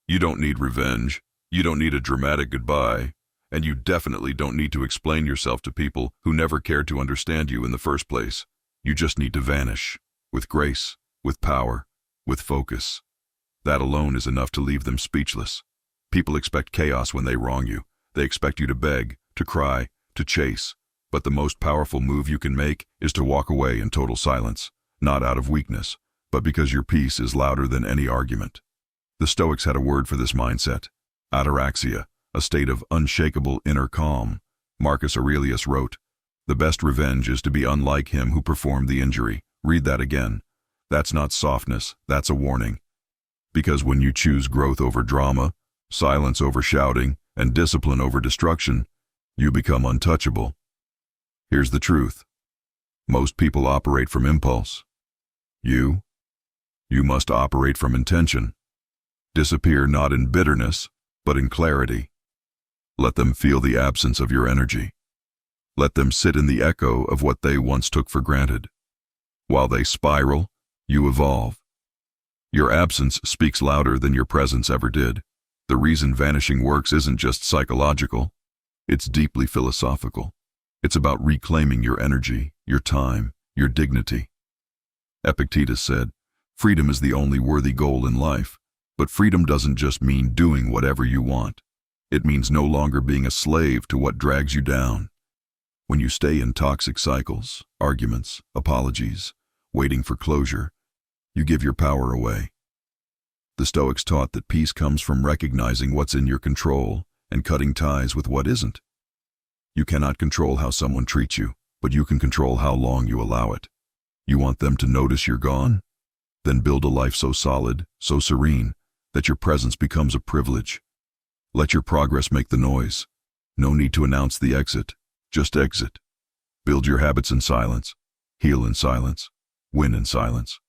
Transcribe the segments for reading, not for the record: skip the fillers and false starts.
You don't need revenge, you don't need a dramatic goodbye, and you definitely don't need to explain yourself to people who never cared to understand you in the first place. You just need to vanish, with grace, with power, with focus. That alone is enough to leave them speechless. People expect chaos when they wrong you. They expect you to beg, to cry, to chase. But the most powerful move you can make is to walk away in total silence, not out of weakness, but because your peace is louder than any argument. The Stoics had a word for this mindset: ataraxia, a state of unshakable inner calm. Marcus Aurelius wrote, "The best revenge is to be unlike him who performed the injury." Read that again. That's not softness, that's a warning. Because when you choose growth over drama, silence over shouting, and discipline over destruction, you become untouchable. Here's the truth. Most people operate from impulse. You must operate from intention. Disappear not in bitterness, but in clarity. Let them feel the absence of your energy. Let them sit in the echo of what they once took for granted. While they spiral, you evolve. Your absence speaks louder than your presence ever did. The reason vanishing works isn't just psychological, it's deeply philosophical. It's about reclaiming your energy, your time, your dignity. Epictetus said, "Freedom is the only worthy goal in life." But freedom doesn't just mean doing whatever you want. It means no longer being a slave to what drags you down. When you stay in toxic cycles, arguments, apologies, waiting for closure, you give your power away. The Stoics taught that peace comes from recognizing what's in your control and cutting ties with what isn't. You cannot control how someone treats you, but you can control how long you allow it. You want them to notice you're gone? Then build a life so solid, so serene, that your presence becomes a privilege. Let your progress make the noise. No need to announce the exit. Just exit. Build your habits in silence. Heal in silence. Win in silence.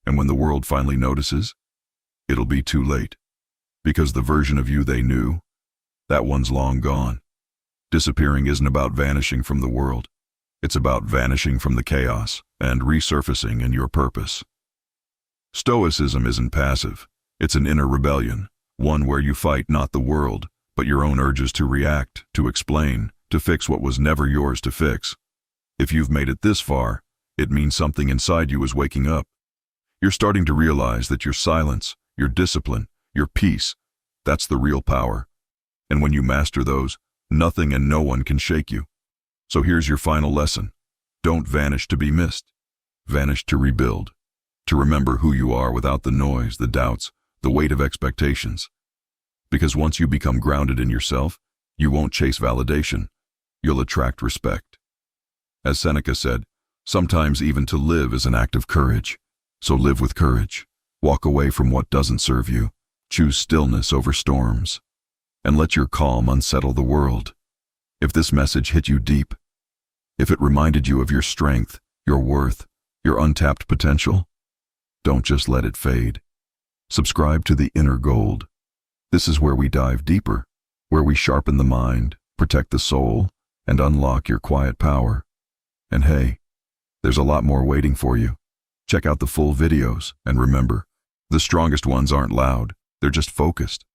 And when the world finally notices, it'll be too late. Because the version of you they knew, that one's long gone. Disappearing isn't about vanishing from the world. It's about vanishing from the chaos and resurfacing in your purpose. Stoicism isn't passive. It's an inner rebellion, one where you fight not the world, but your own urges to react, to explain, to fix what was never yours to fix. If you've made it this far, it means something inside you is waking up. You're starting to realize that your silence, your discipline, your peace, that's the real power. And when you master those, nothing and no one can shake you. So here's your final lesson. Don't vanish to be missed. Vanish to rebuild. To remember who you are without the noise, the doubts, the weight of expectations. Because once you become grounded in yourself, you won't chase validation. You'll attract respect. As Seneca said, sometimes even to live is an act of courage. So live with courage. Walk away from what doesn't serve you. Choose stillness over storms. And let your calm unsettle the world. If this message hit you deep, if it reminded you of your strength, your worth, your untapped potential, don't just let it fade. Subscribe to the Inner Gold. This is where we dive deeper, where we sharpen the mind, protect the soul, and unlock your quiet power. And hey, there's a lot more waiting for you. Check out the full videos, and remember, the strongest ones aren't loud, they're just focused.